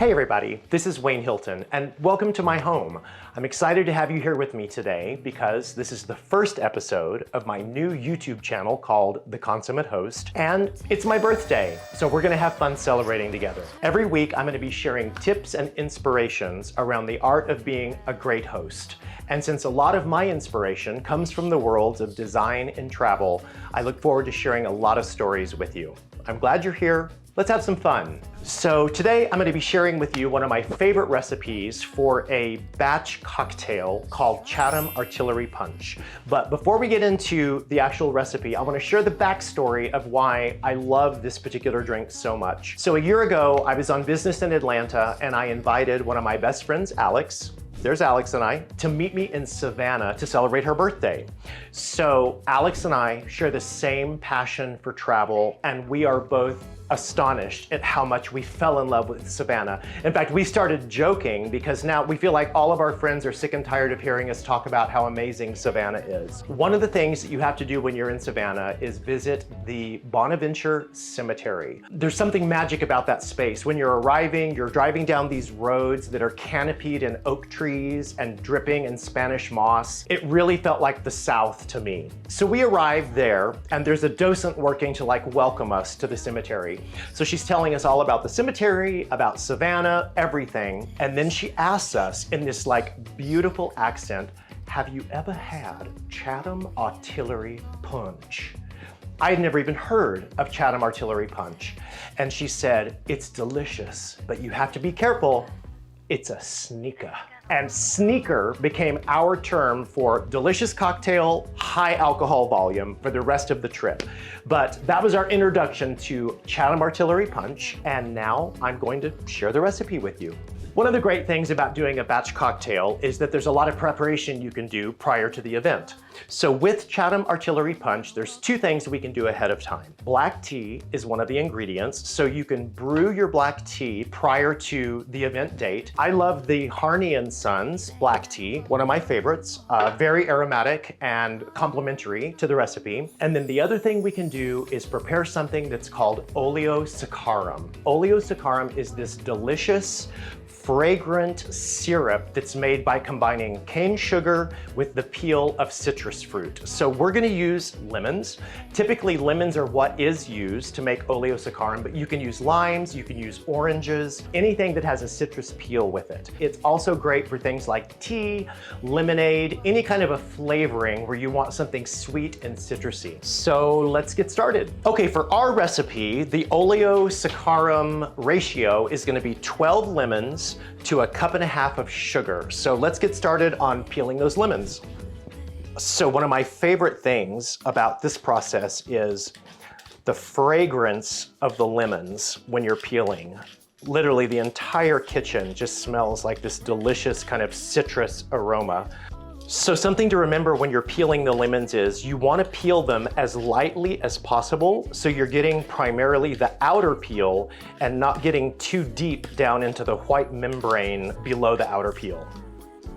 Hey everybody, this is Wayne Hilton and welcome to my home. I'm excited to have you here with me today because this is the first episode of my new YouTube channel called The Consummate Host, and it's my birthday, so we're gonna have fun celebrating together. Every week I'm gonna be sharing tips and inspirations around the art of being a great host. And since a lot of my inspiration comes from the worlds of design and travel, I look forward to sharing a lot of stories with you. I'm glad you're here. Let's have some fun. So today I'm going to be sharing with you one of my favorite recipes for a batch cocktail called Chatham Artillery Punch. But before we get into the actual recipe, I want to share the backstory of why I love this particular drink so much. So a year ago, I was on business in Atlanta and I invited one of my best friends, Alex, there's Alex and I, to meet me in Savannah to celebrate her birthday. So Alex and I share the same passion for travel, and we are both astonished at how much we fell in love with Savannah. In fact, we started joking because now we feel like all of our friends are sick and tired of hearing us talk about how amazing Savannah is. One of the things that you have to do when you're in Savannah is visit the Bonaventure Cemetery. There's something magic about that space. When you're arriving, you're driving down these roads that are canopied in oak trees and dripping in Spanish moss. It really felt like the South to me. So we arrived there and there's a docent working to welcome us to the cemetery. So she's telling us all about the cemetery, about Savannah, everything. And then she asks us in this beautiful accent, have you ever had Chatham Artillery Punch? I had never even heard of Chatham Artillery Punch. And she said, it's delicious, but you have to be careful. It's a sneaker. And sneaker became our term for delicious cocktail, high alcohol volume for the rest of the trip. But that was our introduction to Chatham Artillery Punch, and now I'm going to share the recipe with you. One of the great things about doing a batch cocktail is that there's a lot of preparation you can do prior to the event. So with Chatham Artillery Punch, there's two things we can do ahead of time. Black tea is one of the ingredients, so you can brew your black tea prior to the event date. I love the Harney & Sons black tea, one of my favorites, very aromatic and complementary to the recipe. And then the other thing we can do is prepare something that's called Oleo-Saccharum. Oleo-Saccharum is this delicious, fragrant syrup that's made by combining cane sugar with the peel of citrus fruit. So we're gonna use lemons. Typically lemons are what is used to make Oleo-Saccharum, but you can use limes, you can use oranges, anything that has a citrus peel with it. It's also great for things like tea, lemonade, any kind of a flavoring where you want something sweet and citrusy. So let's get started. Okay, for our recipe, the Oleo-Saccharum ratio is gonna be 12 lemons to a cup and a half of sugar. So let's get started on peeling those lemons. So one of my favorite things about this process is the fragrance of the lemons when you're peeling. Literally the entire kitchen just smells like this delicious kind of citrus aroma. So something to remember when you're peeling the lemons is you want to peel them as lightly as possible so you're getting primarily the outer peel and not getting too deep down into the white membrane below the outer peel.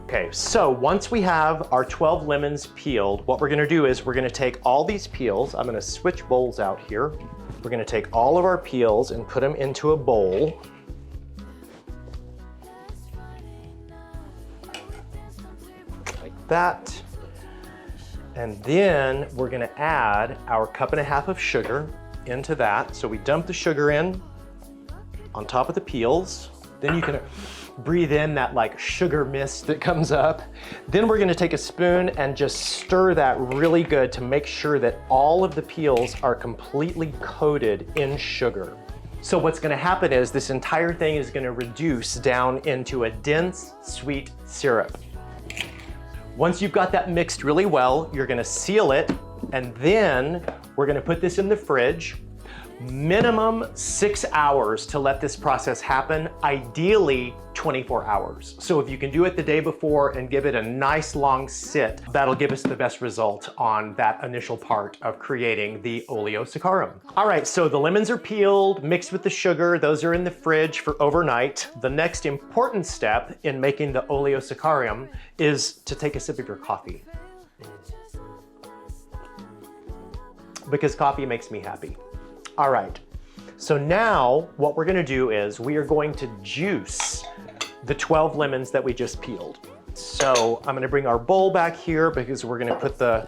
Okay, so once we have our 12 lemons peeled, what we're going to do is we're going to take all these peels. I'm going to switch bowls out here. We're going to take all of our peels and put them into a bowl. That, and then we're going to add our cup and a half of sugar into that. So we dump the sugar in on top of the peels. Then you can breathe in that sugar mist that comes up. Then we're going to take a spoon and just stir that really good to make sure that all of the peels are completely coated in sugar. So what's going to happen is this entire thing is going to reduce down into a dense, sweet syrup. Once you've got that mixed really well, you're gonna seal it, and then we're gonna put this in the fridge. Minimum 6 hours to let this process happen, ideally 24 hours. So if you can do it the day before and give it a nice long sit, that'll give us the best result on that initial part of creating the Oleo-Saccharum. All right, so the lemons are peeled, mixed with the sugar. Those are in the fridge for overnight. The next important step in making the Oleo-Saccharum is to take a sip of your coffee. Because coffee makes me happy. All right, So now what we're gonna do is we are going to juice the 12 lemons that we just peeled. So I'm gonna bring our bowl back here because we're gonna put the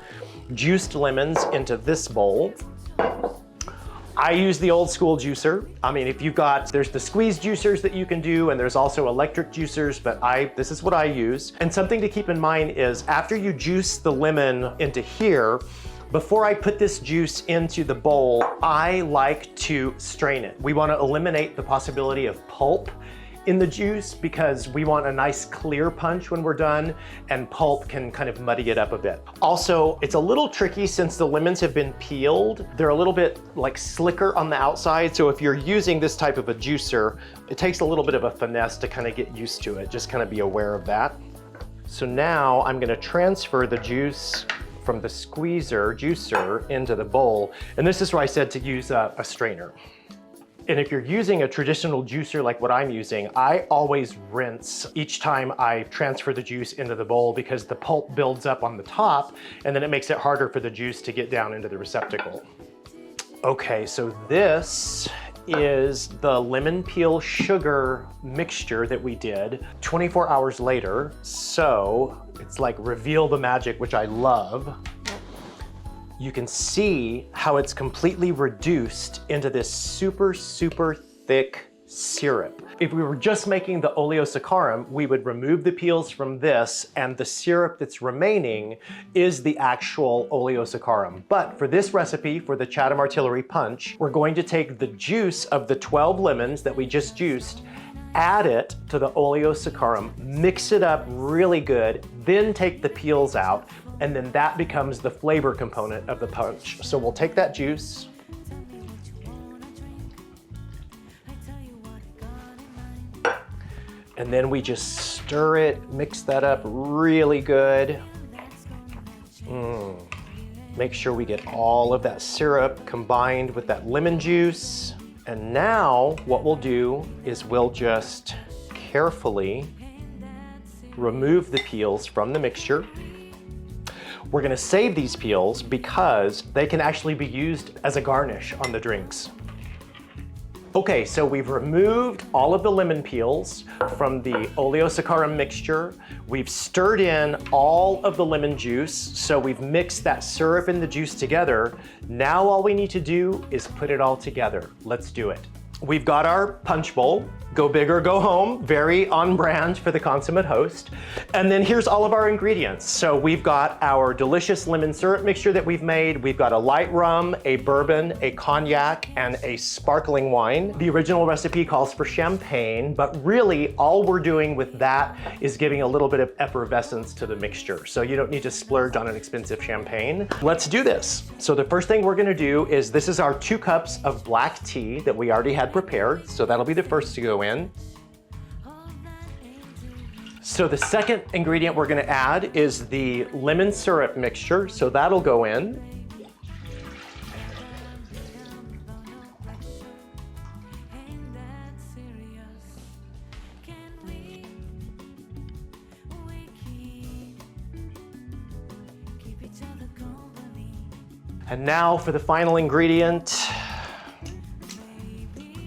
juiced lemons into this bowl. I use the old school juicer. I mean, if you've got, there's the squeeze juicers that you can do, and there's also electric juicers, but this is what I use. And something to keep in mind is after you juice the lemon into here, before I put this juice into the bowl, I like to strain it. We want to eliminate the possibility of pulp in the juice because we want a nice clear punch when we're done, and pulp can kind of muddy it up a bit. Also, it's a little tricky since the lemons have been peeled. They're a little bit like slicker on the outside, so if you're using this type of a juicer, it takes a little bit of a finesse to kind of get used to it. Just kind of be aware of that. So now I'm gonna transfer the juice from the juicer into the bowl, and this is where I said to use a strainer. And if you're using a traditional juicer like what I'm using, I always rinse each time I transfer the juice into the bowl because the pulp builds up on the top and then it makes it harder for the juice to get down into the receptacle. Okay, so this is the lemon peel sugar mixture that we did 24 hours later. So it's like reveal the magic, which I love. You can see how it's completely reduced into this super, super thick syrup. If we were just making the Oleo-Saccharum, we would remove the peels from this, and the syrup that's remaining is the actual Oleo-Saccharum. But for this recipe, for the Chatham Artillery Punch, we're going to take the juice of the 12 lemons that we just juiced, add it to the Oleo-Saccharum, mix it up really good, then take the peels out, and then that becomes the flavor component of the punch. So we'll take that juice, and then we just stir it, mix that up really good. Make sure we get all of that syrup combined with that lemon juice. And now what we'll do is we'll just carefully remove the peels from the mixture. We're gonna save these peels because they can actually be used as a garnish on the drinks. Okay, so we've removed all of the lemon peels from the Oleo-Saccharum mixture. We've stirred in all of the lemon juice, so we've mixed that syrup and the juice together. Now all we need to do is put it all together. Let's do it. We've got our punch bowl. Go big or go home, very on brand for the Consummate Host. And then here's all of our ingredients. So we've got our delicious lemon syrup mixture that we've made. We've got a light rum, a bourbon, a cognac, and a sparkling wine. The original recipe calls for champagne, but really all we're doing with that is giving a little bit of effervescence to the mixture. So you don't need to splurge on an expensive champagne. Let's do this. So the first thing we're gonna do is, this is our 2 cups of black tea that we already had prepared. So that'll be the first to go in. So the second ingredient we're going to add is the lemon syrup mixture, so that'll go in. And now for the final ingredient,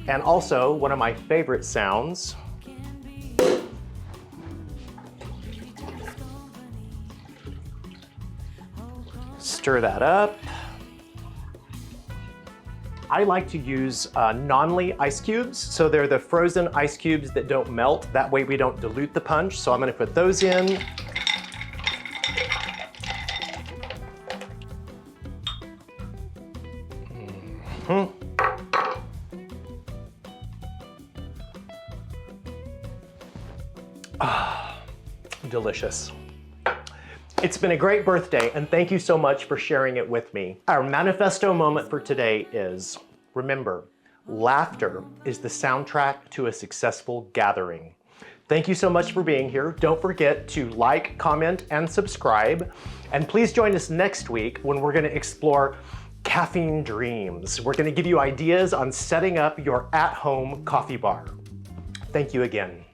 and also one of my favorite sounds. Stir that up. I like to use Nonly ice cubes. So they're the frozen ice cubes that don't melt. That way we don't dilute the punch. So I'm gonna put those in. Delicious. It's been a great birthday, and thank you so much for sharing it with me. Our manifesto moment for today is, remember, laughter is the soundtrack to a successful gathering. Thank you so much for being here. Don't forget to like, comment, and subscribe. And please join us next week when we're gonna explore caffeine dreams. We're gonna give you ideas on setting up your at-home coffee bar. Thank you again.